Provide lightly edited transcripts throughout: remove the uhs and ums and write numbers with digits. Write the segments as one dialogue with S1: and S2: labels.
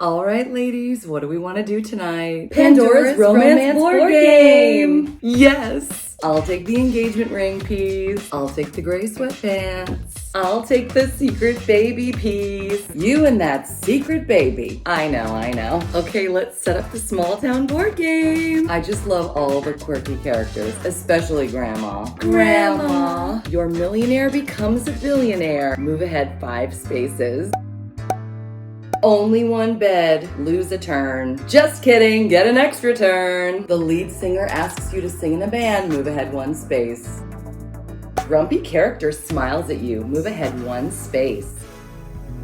S1: All right, ladies, what do we want to do tonight?
S2: Pandora's Romance Board Game!
S1: Yes! I'll take the engagement ring piece. I'll take the gray sweatpants. I'll take the secret baby piece. You and that secret baby. I know. Okay, let's set up the small town board game. I just love all the quirky characters, especially Grandma. Grandma! Your millionaire becomes a billionaire. Move ahead 5 spaces. Only one bed, lose a turn. Just kidding, get an extra turn. The lead singer asks you to sing in a band, move ahead 1 space. Grumpy character smiles at you, move ahead 1 space.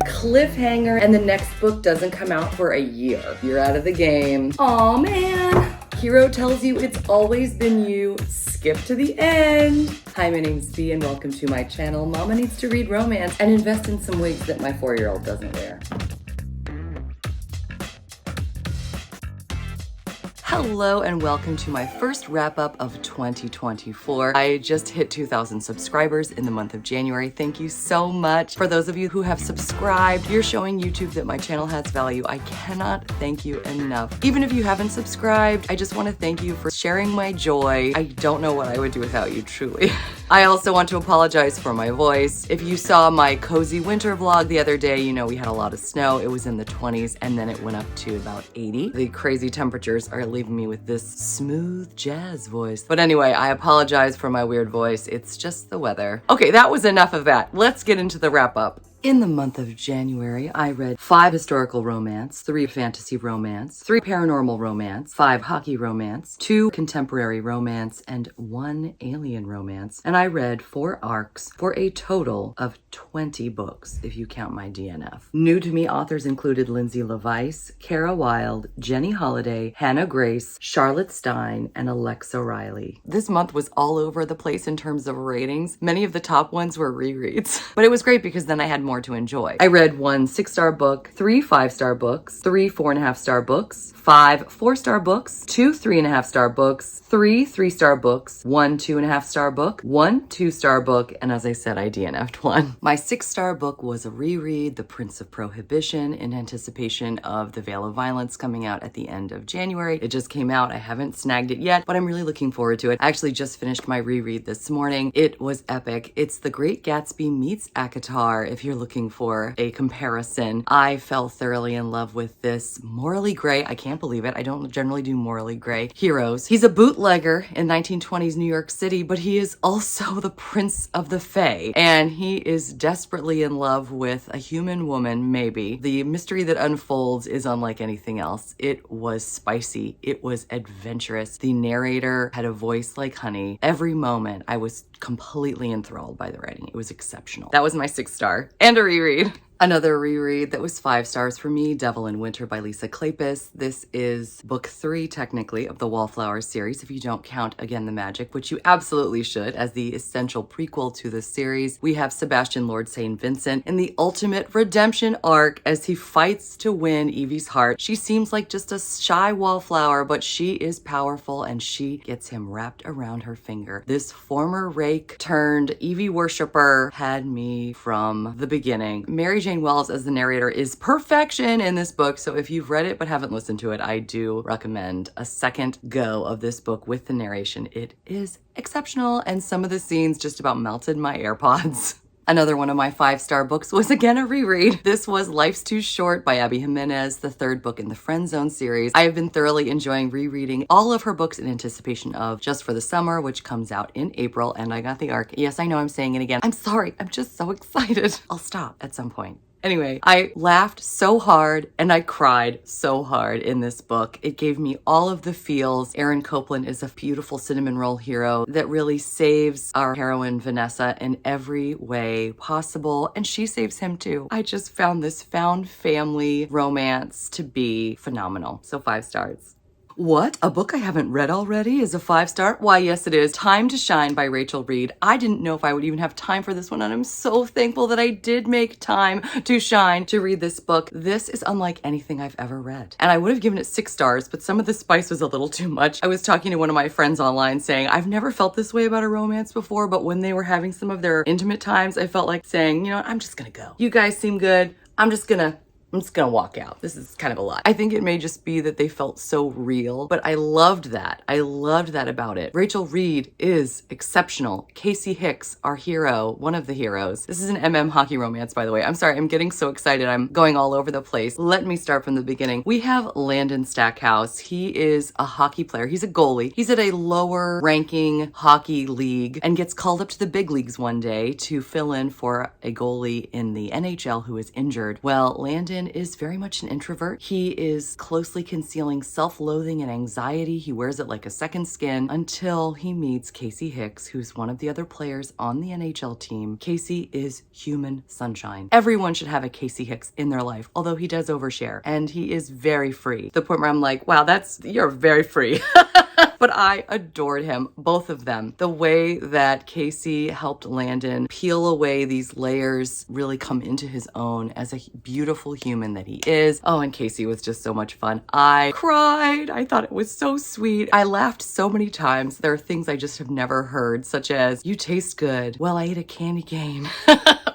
S1: Cliffhanger, and the next book doesn't come out for a year. You're out of the game. Aw, man. Hero tells you it's always been you. Skip to the end. Hi, my name's Bea and welcome to my channel. Mama needs to read romance and invest in some wigs that my 4-year-old doesn't wear. Hello and welcome to my first wrap-up of 2024. I just hit 2,000 subscribers in the month of January. Thank you so much. For those of you who have subscribed, you're showing YouTube that my channel has value. I cannot thank you enough. Even if you haven't subscribed, I just want to thank you for sharing my joy. I don't know what I would do without you, truly. I also want to apologize for my voice. If you saw my cozy winter vlog the other day, you know we had a lot of snow. It was in the 20s and then it went up to about 80. The crazy temperatures are leaving me with this smooth jazz voice. But anyway, I apologize for my weird voice. It's just the weather. Okay, that was enough of that. Let's get into the wrap up. In the month of January, I read 5 historical romance, 3 fantasy romance, 3 paranormal romance, 5 hockey romance, 2 contemporary romance, and 1 alien romance. And I read 4 arcs for a total of 20 books, if you count my DNF. New to me authors included Lindsay LeVice, Kara Wilde, Jenny Holiday, Hannah Grace, Charlotte Stein, and Alexa Riley. This month was all over the place in terms of ratings. Many of the top ones were rereads, but it was great because then I had more to enjoy. I read 1 6-star book, 3 5-star books, 3 4.5-star books, 5 4-star books, 2 3.5-star books, 3 3-star books, 1 2.5-star book, 1 2-star book, and as I said, I DNF'd 1. My 6-star book was a reread, The Prince of Prohibition, in anticipation of The Veil of Violence coming out at the end of January. It just came out. I haven't snagged it yet, but I'm really looking forward to it. I actually just finished my reread this morning. It was epic. It's The Great Gatsby meets ACOTAR, if you're looking for a comparison. I fell thoroughly in love with this morally gray, I can't believe it, I don't generally do morally gray heroes. He's a bootlegger in 1920s New York City, but he is also the Prince of the Fae, and he is desperately in love with a human woman, maybe. The mystery that unfolds is unlike anything else. It was spicy. It was adventurous. The narrator had a voice like honey. Every moment I was completely enthralled by the writing. It was exceptional. That was my 6-star and a reread. Another reread that was 5 stars for me, Devil in Winter by Lisa Kleypas. This is book 3, technically, of the Wallflower series, if you don't count Again the Magic, which you absolutely should, as the essential prequel to the series. We have Sebastian Lord St. Vincent in the ultimate redemption arc as he fights to win Evie's heart. She seems like just a shy wallflower, but she is powerful and she gets him wrapped around her finger. This former rake turned Evie worshiper had me from the beginning. Mary Jane Wells as the narrator is perfection in this book, so if you've read it but haven't listened to it, I do recommend a second go of this book with the narration. It is exceptional, and some of the scenes just about melted my AirPods. Another one of my 5-star books was again a reread. This was Life's Too Short by Abby Jimenez, the 3rd book in the Friend Zone series. I have been thoroughly enjoying rereading all of her books in anticipation of Just for the Summer, which comes out in April, and I got the arc. Yes, I know I'm saying it again. I'm sorry, I'm just so excited. I'll stop at some point. Anyway, I laughed so hard and I cried so hard in this book. It gave me all of the feels. Aaron Copland is a beautiful cinnamon roll hero that really saves our heroine Vanessa in every way possible, and she saves him too. I just found this found family romance to be phenomenal. So 5 stars. What? A book I haven't read already is a 5-star? Why, yes it is. Time to Shine by Rachel Reed. I didn't know if I would even have time for this one, and I'm so thankful that I did make time to shine to read this book. This is unlike anything I've ever read. And I would have given it 6 stars, but some of the spice was a little too much. I was talking to one of my friends online saying, I've never felt this way about a romance before, but when they were having some of their intimate times, I felt like saying, you know what, I'm just gonna go. You guys seem good. I'm just gonna I'm just gonna walk out. This is kind of a lot. I think it may just be that they felt so real, but I loved that. I loved that about it. Rachel Reed is exceptional. Casey Hicks, our hero, one of the heroes. This is an MM hockey romance, by the way. I'm sorry, I'm getting so excited. I'm going all over the place. Let me start from the beginning. We have Landon Stackhouse. He is a hockey player. He's a goalie. He's at a lower ranking hockey league and gets called up to the big leagues one day to fill in for a goalie in the NHL who is injured. Well, Landon is very much an introvert. He is closely concealing self-loathing and anxiety. He wears it like a second skin until he meets Casey Hicks, who's one of the other players on the NHL team. Casey is human sunshine. Everyone should have a Casey Hicks in their life, although he does overshare, and he is very free. The point where I'm like, wow, you're very free. But I adored him, both of them. The way that Casey helped Landon peel away these layers, really come into his own as a beautiful human that he is. Oh, and Casey was just so much fun. I cried. I thought it was so sweet. I laughed so many times. There are things I just have never heard, such as, "You taste good." "Well, I ate a candy cane."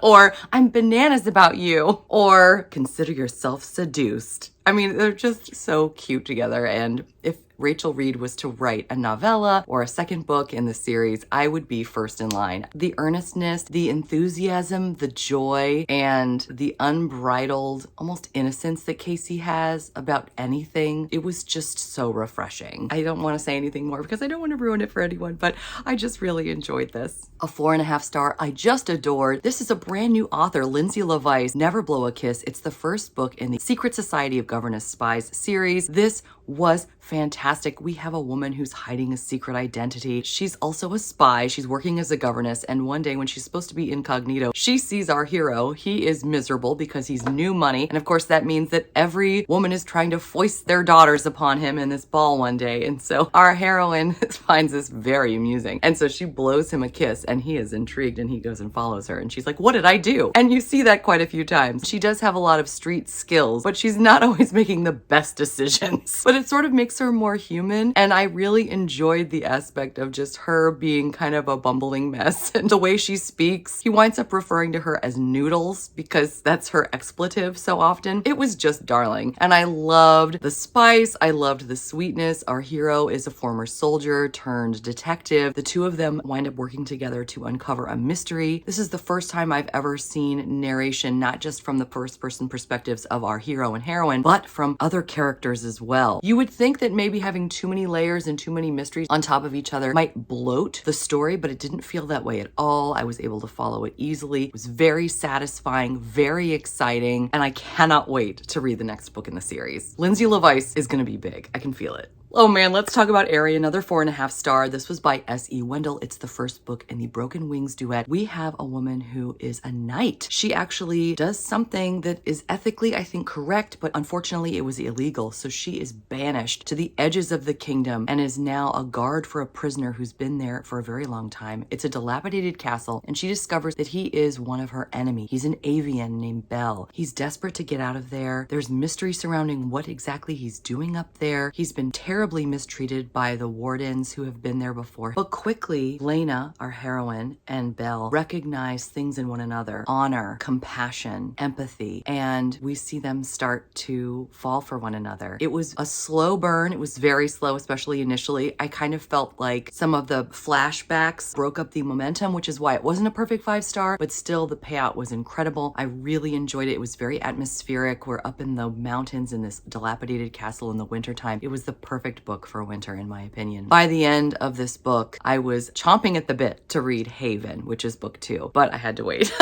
S1: Or, "I'm bananas about you." Or, "Consider yourself seduced." I mean, they're just so cute together. And if Rachel Reed was to write a novella or a second book in the series, I would be first in line. The earnestness, the enthusiasm, the joy, and the unbridled, almost innocence that Casey has about anything, it was just so refreshing. I don't want to say anything more because I don't want to ruin it for anyone, but I just really enjoyed this. A 4.5 star I just adored. This is a brand new author, Lindsay LeVice, Never Blow a Kiss. It's the first book in the Secret Society of Governess Spies series. This was fantastic. We have a woman who's hiding a secret identity. She's also a spy. She's working as a governess, and one day when she's supposed to be incognito, she sees our hero. He is miserable because he's new money, and of course that means that every woman is trying to foist their daughters upon him in this ball one day, and so our heroine finds this very amusing, and so she blows him a kiss, and he is intrigued, and he goes and follows her, and she's like, "What did I do?" And you see that quite a few times. She does have a lot of street skills, but she's not always making the best decisions, but it sort of makes her more human, and I really enjoyed the aspect of just her being kind of a bumbling mess. And the way she speaks, he winds up referring to her as noodles because that's her expletive so often. It was just darling, and I loved the spice. I loved the sweetness. Our hero is a former soldier turned detective. The two of them wind up working together to uncover a mystery. This is the first time I've ever seen narration, not just from the first-person perspectives of our hero and heroine, but from other characters as well. You would think that maybe having too many layers and too many mysteries on top of each other might bloat the story, but it didn't feel that way at all. I was able to follow it easily. It was very satisfying, very exciting, and I cannot wait to read the next book in the series. Lindsay LeVice is going to be big. I can feel it. Oh man, let's talk about Aerie, another 4.5 star. This was by S.E. Wendell. It's the first book in the Broken Wings duet. We have a woman who is a knight. She actually does something that is ethically, I think, correct, but unfortunately it was illegal. So she is banished to the edges of the kingdom and is now a guard for a prisoner who's been there for a very long time. It's a dilapidated castle, and she discovers that he is one of her enemies. He's an avian named Bell. He's desperate to get out of there. There's mystery surrounding what exactly he's doing up there. He's been terribly mistreated by the wardens who have been there before. But quickly, Lena, our heroine, and Belle recognize things in one another: honor, compassion, empathy, and we see them start to fall for one another. It was a slow burn. It was very slow, especially initially. I kind of felt like some of the flashbacks broke up the momentum, which is why it wasn't a perfect 5 star, but still the payout was incredible. I really enjoyed it. It was very atmospheric. We're up in the mountains in this dilapidated castle in the wintertime. It was the perfect book for winter, in my opinion. By the end of this book, I was chomping at the bit to read Haven, which is book 2, but I had to wait.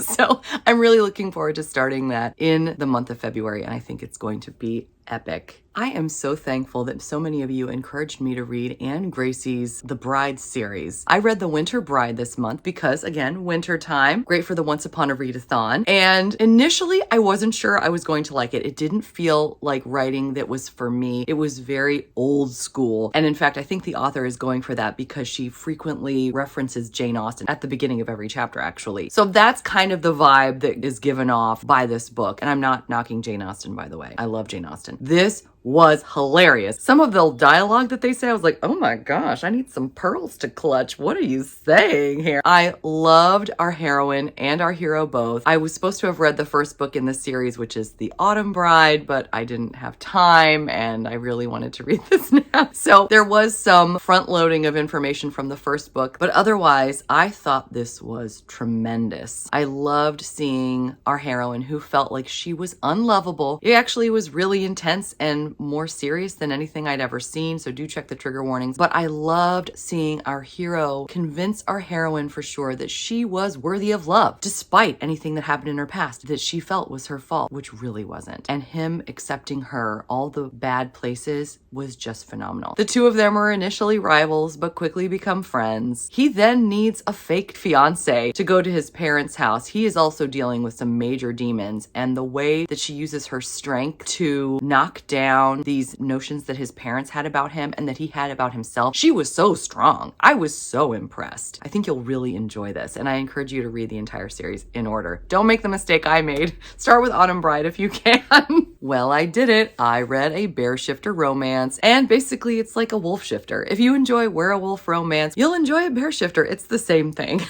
S1: So I'm really looking forward to starting that in the month of February, and I think it's going to be epic. I am so thankful that so many of you encouraged me to read Anne Gracie's The Bride series. I read The Winter Bride this month because, again, winter time, great for the Once Upon a Readathon. And initially, I wasn't sure I was going to like it. It didn't feel like writing that was for me. It was very old school. And in fact, I think the author is going for that because she frequently references Jane Austen at the beginning of every chapter, actually. So that's kind of the vibe that is given off by this book. And I'm not knocking Jane Austen, by the way. I love Jane Austen. This was hilarious. Some of the dialogue that they say, I was like, oh my gosh, I need some pearls to clutch. What are you saying here? I loved our heroine and our hero both. I was supposed to have read the first book in the series, which is The Autumn Bride, but I didn't have time and I really wanted to read this now. So there was some front loading of information from the first book, but otherwise I thought this was tremendous. I loved seeing our heroine who felt like she was unlovable. It actually was really intense and more serious than anything I'd ever seen, so do check the trigger warnings. But I loved seeing our hero convince our heroine for sure that she was worthy of love, despite anything that happened in her past that she felt was her fault, which really wasn't. And him accepting her, all the bad places, was just phenomenal. The two of them were initially rivals, but quickly become friends. He then needs a fake fiance to go to his parents' house. He is also dealing with some major demons, and the way that she uses her strength to knock down these notions that his parents had about him and that he had about himself, she was so strong. I was so impressed. I think you'll really enjoy this, and I encourage you to read the entire series in order. Don't make the mistake I made. Start with Autumn Bride if you can. Well, I did it. I read a bear shifter romance, and basically it's like a wolf shifter. If you enjoy werewolf romance, you'll enjoy a bear shifter. It's the same thing.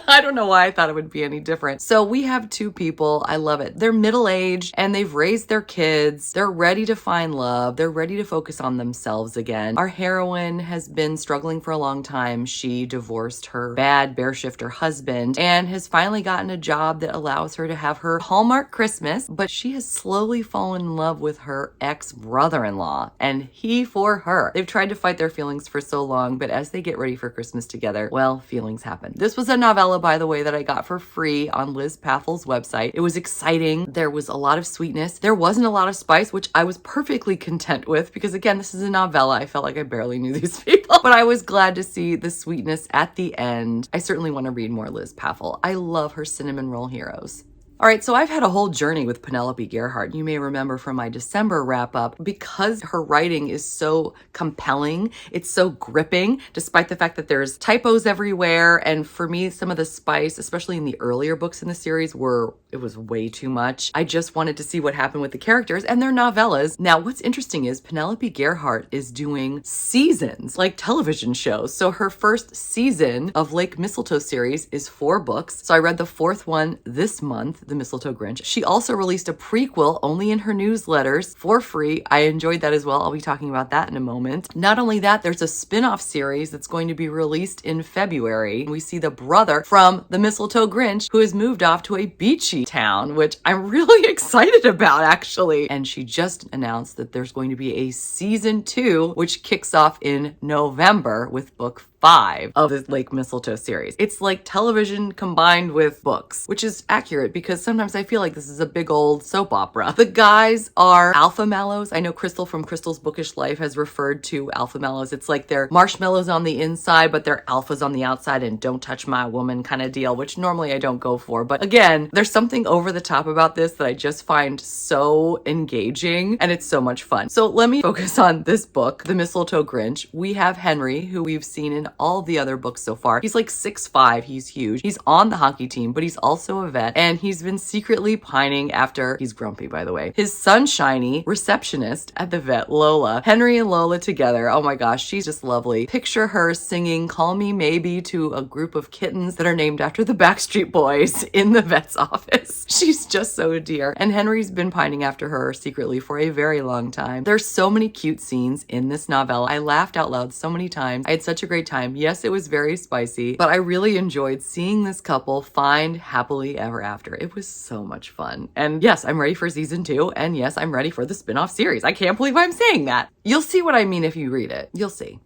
S1: I don't know why I thought it would be any different. So we have two people. I love it. They're middle-aged and they've raised their kids. They're ready to find love. They're ready to focus on themselves again. Our heroine has been struggling for a long time. She divorced her bad bear shifter husband and has finally gotten a job that allows her to have her Hallmark Christmas, but she has slowly fallen in love with her ex-brother-in-law, and he for her. They've tried to fight their feelings for so long, but as they get ready for Christmas together, well, feelings happen. This was a novella, by the way, that I got for free on Liz Paffel's website. It was exciting. There was a lot of sweetness. There wasn't a lot of spice, which I was perfectly content with because, again, this is a novella. I felt like I barely knew these people, but I was glad to see the sweetness at the end. I certainly want to read more Liz Paffel. I love her cinnamon roll heroes. All right, so I've had a whole journey with Penelope Gerhardt. You may remember from my December wrap up, because her writing is so compelling, it's so gripping, despite the fact that there's typos everywhere. And for me, some of the spice, especially in the earlier books in the series, it was way too much. I just wanted to see what happened with the characters and their novellas. Now, what's interesting is Penelope Gerhardt is doing seasons, like television shows. So her first season of Lake Mistletoe series is 4 books. So I read the 4th one this month, The Mistletoe Grinch. She also released a prequel only in her newsletters for free. I enjoyed that as well. I'll be talking about that in a moment. Not only that, there's a spin-off series that's going to be released in February. We see the brother from The Mistletoe Grinch who has moved off to a beachy town, which I'm really excited about, actually. And she just announced that there's going to be a season 2, which kicks off in November with book 5 of the Lake Mistletoe series. It's like television combined with books, which is accurate because sometimes I feel like this is a big old soap opera. The guys are alpha mallows. I know Crystal from Crystal's Bookish Life has referred to alpha mallows. It's like they're marshmallows on the inside, but they're alphas on the outside and don't touch my woman kind of deal, which normally I don't go for. But again, there's something over the top about this that I just find so engaging and it's so much fun. So let me focus on this book, The Mistletoe Grinch. We have Henry, who we've seen in all the other books so far. He's like 6'5", he's huge. He's on the hockey team, but he's also a vet, and he's been secretly pining after, he's grumpy by the way, his sunshiny receptionist at the vet, Lola. Henry and Lola together, oh my gosh, she's just lovely. Picture her singing Call Me Maybe to a group of kittens that are named after the Backstreet Boys in the vet's office. She's just so dear, and Henry's been pining after her secretly for a very long time. There's so many cute scenes in this novella. I laughed out loud so many times. I had such a great time. Yes, it was very spicy, but I really enjoyed seeing this couple find happily ever after. It was so much fun. And yes, I'm ready for season 2. And yes, I'm ready for the spin-off series. I can't believe I'm saying that. You'll see what I mean if you read it. You'll see.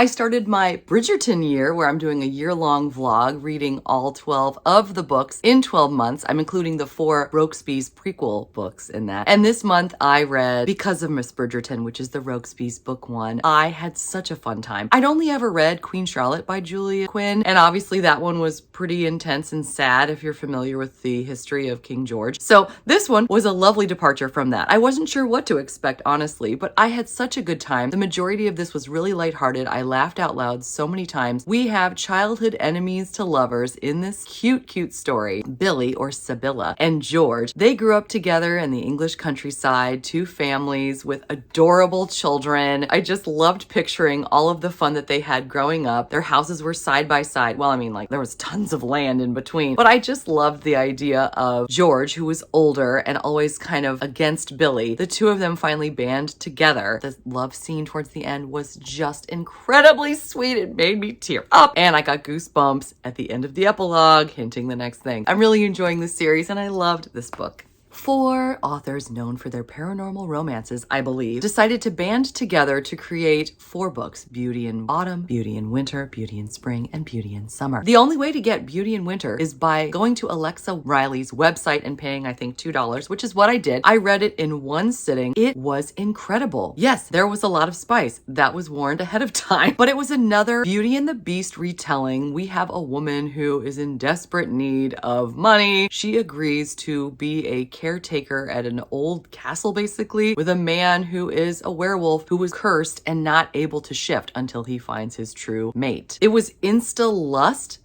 S1: I started my Bridgerton year where I'm doing a year-long vlog reading all 12 of the books in 12 months. I'm including the 4 Rokesby's prequel books in that. And this month I read Because of Miss Bridgerton, which is the Rokesby's book 1. I had such a fun time. I'd only ever read Queen Charlotte by Julia Quinn, and obviously that one was pretty intense and sad if you're familiar with the history of King George. So this one was a lovely departure from that. I wasn't sure what to expect, honestly, but I had such a good time. The majority of this was really lighthearted. I laughed out loud so many times. We have childhood enemies to lovers in this cute story. Billy, or Sibylla, and George, they grew up together in the English countryside, two families with adorable children. I just loved picturing all of the fun that they had growing up. Their houses were side by side. Well, I mean, like, there was tons of land in between, but I just loved the idea of George, who was older and always kind of against Billy. The two of them finally band together. The love scene towards the end was just incredibly sweet. It made me tear up, and I got goosebumps at the end of the epilogue, hinting the next thing. I'm really enjoying this series, and I loved this book. 4 authors known for their paranormal romances, I believe, decided to band together to create 4 books: Beauty in Autumn, Beauty in Winter, Beauty in Spring, and Beauty in Summer. The only way to get Beauty in Winter is by going to Alexa Riley's website and paying, I think, $2, which is what I did. I read it in one sitting. It was incredible. Yes, there was a lot of spice. That was warned ahead of time, but it was another Beauty and the Beast retelling. We have a woman who is in desperate need of money. She agrees to be a caretaker at an old castle, basically, with a man who is a werewolf who was cursed and not able to shift until he finds his true mate. It was insta-lust /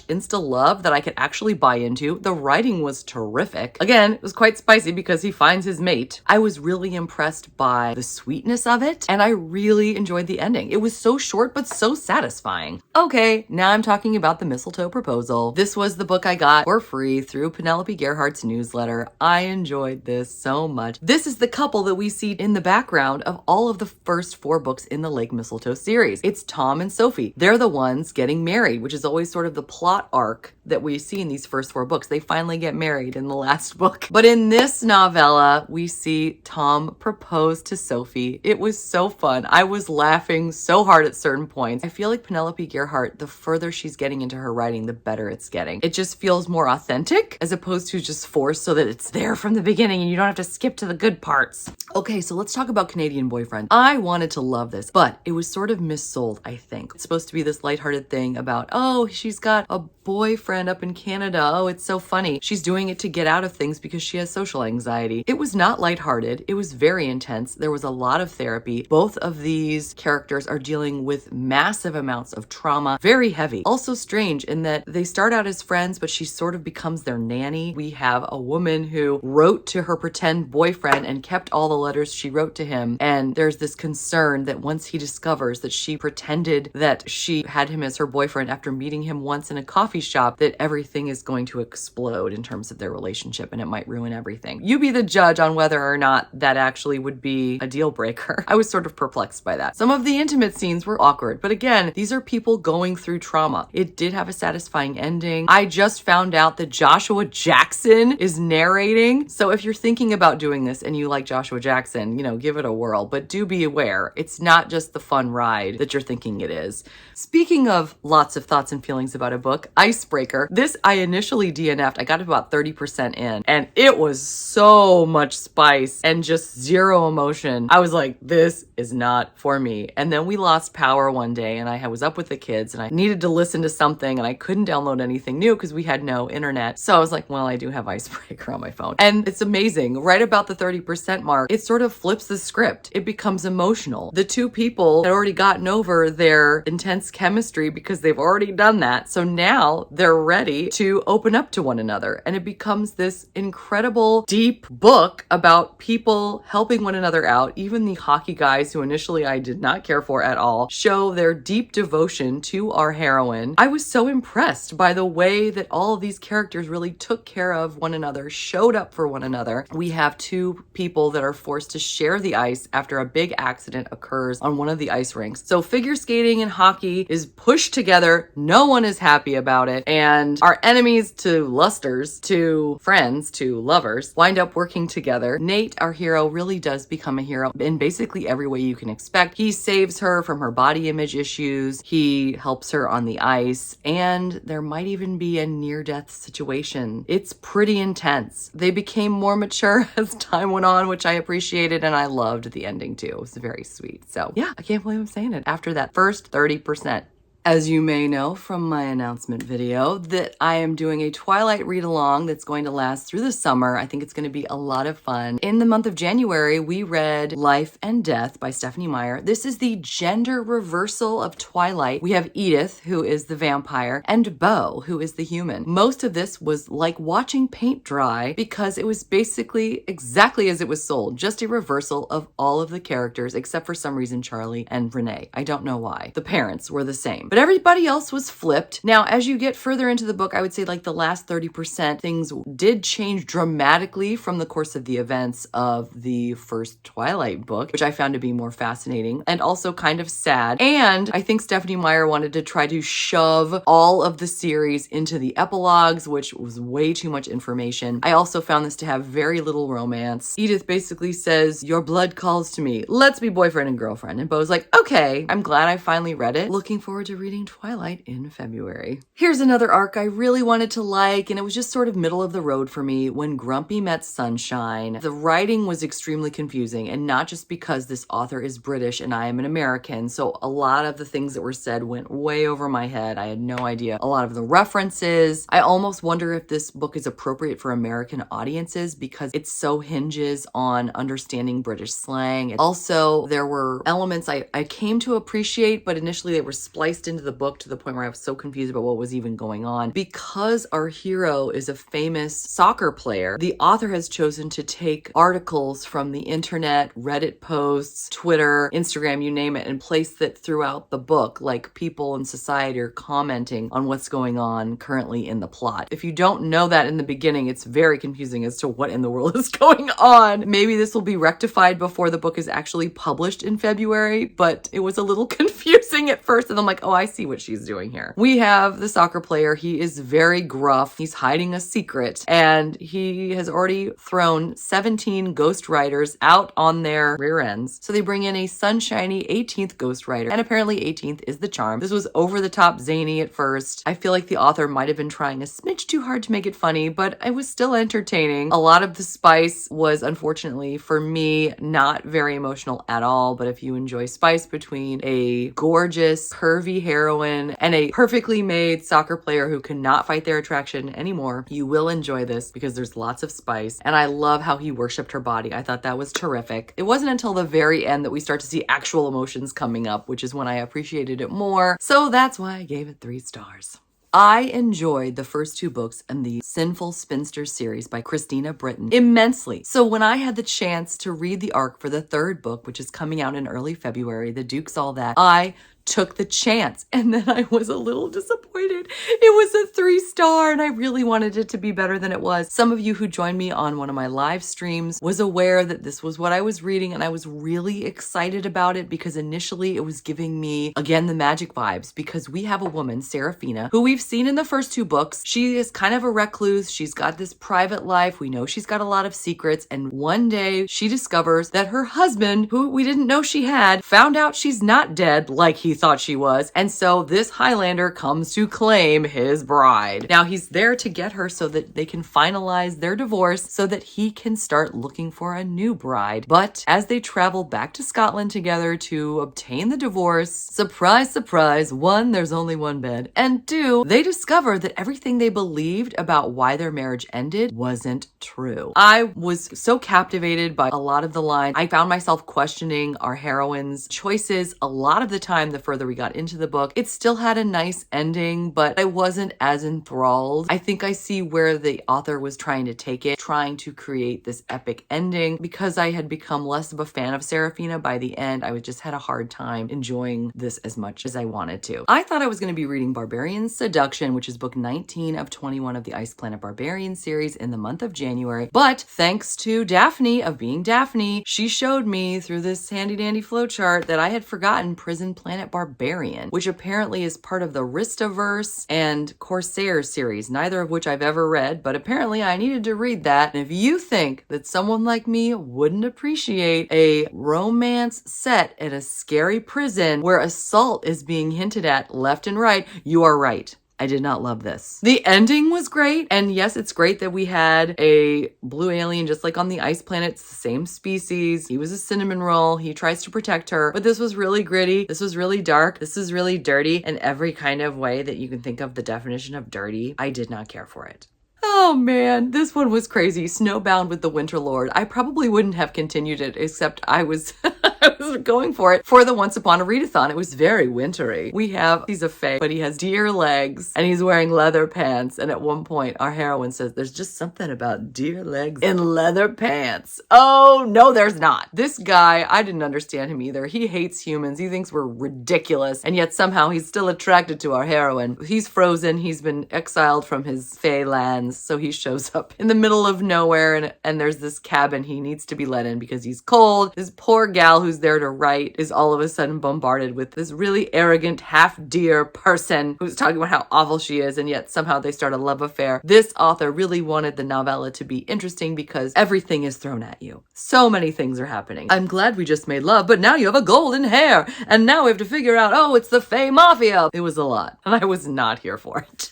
S1: insta-love that I could actually buy into. The writing was terrific. Again, it was quite spicy because he finds his mate. I was really impressed by the sweetness of it, and I really enjoyed the ending. It was so short, but so satisfying. Okay, now I'm talking about the Mistletoe Proposal. This was the book I got for free through Penelope Gerhardt's newsletter. I enjoyed this so much. This is the couple that we see in the background of all of the first 4 books in the Lake Mistletoe series. It's Tom and Sophie. They're the ones getting married, which is always sort of the plot arc that we see in these first 4 books. They finally get married in the last book. But in this novella, we see Tom propose to Sophie. It was so fun. I was laughing so hard at certain points. I feel like Penelope Gerhardt, the further she's getting into her writing, the better it's getting. It just feels more authentic as opposed to just forced so that it's there from the beginning and you don't have to skip to the good parts. Okay, so let's talk about Canadian Boyfriend. I wanted to love this, but it was sort of missold, I think. It's supposed to be this lighthearted thing about, oh, she's got a boyfriend up in Canada. Oh, it's so funny. She's doing it to get out of things because she has social anxiety. It was not lighthearted. It was very intense. There was a lot of therapy. Both of these characters are dealing with massive amounts of trauma. Very heavy. Also strange in that they start out as friends, but she sort of becomes their nanny. We have a woman who wrote to her pretend boyfriend and kept all the letters she wrote to him. And there's this concern that once he discovers that she pretended that she had him as her boyfriend after meeting him once in a coffee shop, that everything is going to explode in terms of their relationship and it might ruin everything. You be the judge on whether or not that actually would be a deal breaker. I was sort of perplexed by that. Some of the intimate scenes were awkward, but again, these are people going through trauma. It did have a satisfying ending. I just found out that Joshua Jackson is narrating. So if you're thinking about doing this and you like Joshua Jackson, you know, give it a whirl, but do be aware, it's not just the fun ride that you're thinking it is. Speaking of lots of thoughts and feelings about a book, Icebreaker. This I initially DNF'd. I got about 30% in and it was so much spice and just zero emotion. I was like, this is not for me. And then we lost power one day and I was up with the kids and I needed to listen to something and I couldn't download anything new because we had no internet. So I was like, well, I do have Icebreaker on my phone. And it's amazing. Right about the 30% mark, it sort of flips the script. It becomes emotional. The two people had already gotten over their intense chemistry because they've already done that. So now they're ready to open up to one another. And it becomes this incredible, deep book about people helping one another out. Even the hockey guys, who initially I did not care for at all, show their deep devotion to our heroine. I was so impressed by the way that all of these characters really took care of one another, showed up for one another. We have 2 people that are forced to share the ice after a big accident occurs on one of the ice rinks. So figure skating and hockey is pushed together. No one is happy about it. And our enemies to lusters, to friends, to lovers, wind up working together. Nate, our hero, really does become a hero in basically every way you can expect. He saves her from her body image issues. He helps her on the ice. And there might even be a near-death situation. It's pretty intense. They became more mature as time went on, which I appreciated, and I loved the ending too. It was very sweet. So yeah, I can't believe I'm saying it. After that first 30%, As you may know from my announcement video, that I am doing a Twilight read-along that's going to last through the summer. I think it's going to be a lot of fun. In the month of January, we read Life and Death by Stephenie Meyer. This is the gender reversal of Twilight. We have Edith, who is the vampire, and Beau, who is the human. Most of this was like watching paint dry because it was basically exactly as it was sold, just a reversal of all of the characters, except for some reason Charlie and Renee. I don't know why. The parents were the same. But everybody else was flipped. Now, as you get further into the book, I would say like the last 30%, things did change dramatically from the course of the events of the first Twilight book, which I found to be more fascinating and also kind of sad. And I think Stephenie Meyer wanted to try to shove all of the series into the epilogues, which was way too much information. I also found this to have very little romance. Edith basically says, "Your blood calls to me. Let's be boyfriend and girlfriend." And Beau's like, "Okay, I'm glad I finally read it. Looking forward to reading Twilight in February." Here's another arc I really wanted to like, and it was just sort of middle of the road for me, When Grumpy Met Sunshine. The writing was extremely confusing, and not just because this author is British and I am an American, so a lot of the things that were said went way over my head. I had no idea a lot of the references. I almost wonder if this book is appropriate for American audiences because it so hinges on understanding British slang. Also, there were elements I came to appreciate, but initially they were spliced into the book to the point where I was so confused about what was even going on. Because our hero is a famous soccer player, the author has chosen to take articles from the internet, Reddit posts, Twitter, Instagram, you name it, and place it throughout the book, like people in society are commenting on what's going on currently in the plot. If you don't know that in the beginning, it's very confusing as to what in the world is going on. Maybe this will be rectified before the book is actually published in February, but it was a little confusing at first, and I'm like, oh, I see what she's doing here. We have the soccer player. He is very gruff. He's hiding a secret, and he has already thrown 17 ghostwriters out on their rear ends. So they bring in a sunshiny 18th ghostwriter, and apparently 18th is the charm. This was over the top zany at first. I feel like the author might have been trying a smidge too hard to make it funny, but it was still entertaining. A lot of the spice was, unfortunately for me, not very emotional at all, but if you enjoy spice between a gorgeous, curvy heroine and a perfectly made soccer player who cannot fight their attraction anymore, you will enjoy this because there's lots of spice. And I love how he worshipped her body. I thought that was terrific. It wasn't until the very end that we start to see actual emotions coming up, which is when I appreciated it more. So that's why I gave it 3 stars. I enjoyed the first 2 books in the Sinful Spinster series by Christina Britton immensely. So when I had the chance to read the arc for the 3rd book, which is coming out in early February, The Duke's All That, I took the chance, and then I was a little disappointed. It was a 3-star, and I really wanted it to be better than it was. Some of you who joined me on one of my live streams was aware that this was what I was reading, and I was really excited about it because initially it was giving me, again, the magic vibes, because we have a woman, Serafina, who we've seen in the first 2 books. She is kind of a recluse. She's got this private life. We know she's got a lot of secrets, and one day she discovers that her husband, who we didn't know she had, found out she's not dead like he thought she was, and so this Highlander comes to claim his bride. Now he's there to get her so that they can finalize their divorce so that he can start looking for a new bride. But as they travel back to Scotland together to obtain the divorce, surprise, surprise, 1, there's only 1 bed, and 2, they discover that everything they believed about why their marriage ended wasn't true. I was so captivated by a lot of the lines. I found myself questioning our heroine's choices a lot of the time the further we got into the book. It still had a nice ending, but I wasn't as enthralled. I think I see where the author was trying to take it, trying to create this epic ending. Because I had become less of a fan of Serafina by the end, I just had a hard time enjoying this as much as I wanted to. I thought I was going to be reading Barbarian Seduction, which is book 19 of 21 of the Ice Planet Barbarian series in the month of January, but thanks to Daphne of being Daphne, she showed me through this handy dandy flowchart that I had forgotten Prison Planet Barbarian, which apparently is part of the Ristaverse and Corsair series, neither of which I've ever read, but apparently I needed to read that. And if you think that someone like me wouldn't appreciate a romance set at a scary prison where assault is being hinted at left and right, you are right. I did not love this. The ending was great. And yes, it's great that we had a blue alien just like on the ice planet. It's the same species. He was a cinnamon roll. He tries to protect her. But this was really gritty. This was really dark. This is really dirty in every kind of way that you can think of the definition of dirty. I did not care for it. Oh man, this one was crazy. Snowbound with the Winter Lord. I probably wouldn't have continued it, except I was I was going for it for the Once Upon a Readathon. It was very wintry. He's a fae, but he has deer legs and he's wearing leather pants. And at one point, our heroine says, there's just something about deer legs in leather pants. Oh, no, there's not. This guy, I didn't understand him either. He hates humans. He thinks we're ridiculous. And yet somehow he's still attracted to our heroine. He's frozen. He's been exiled from his fae lands. So he shows up in the middle of nowhere and there's this cabin he needs to be let in because he's cold. This poor gal who's there to write is all of a sudden bombarded with this really arrogant half deer person who's talking about how awful she is, and yet somehow they start a love affair. This author really wanted the novella to be interesting because everything is thrown at you. So many things are happening. I'm glad we just made love, but now you have a golden hair and now we have to figure out, oh, it's the Fae Mafia. It was a lot and I was not here for it.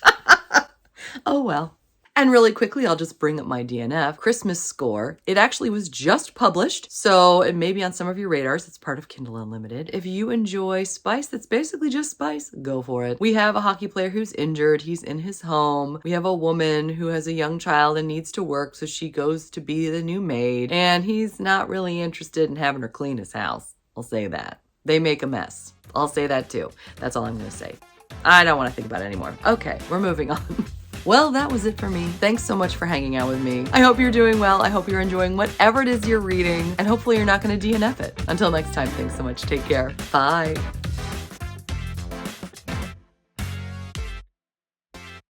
S1: Oh well. And really quickly, I'll just bring up my DNF Christmas score. It actually was just published, so it may be on some of your radars. It's part of Kindle Unlimited. If you enjoy spice that's basically just spice, go for it. We have a hockey player who's injured. He's in his home. We have a woman who has a young child and needs to work, so she goes to be the new maid. And he's not really interested in having her clean his house. I'll say that. They make a mess. I'll say that too. That's all I'm going to say. I don't want to think about it anymore. Okay, we're moving on. Well, that was it for me. Thanks so much for hanging out with me. I hope you're doing well. I hope you're enjoying whatever it is you're reading, and hopefully you're not going to DNF it. Until next time, thanks so much. Take care. Bye.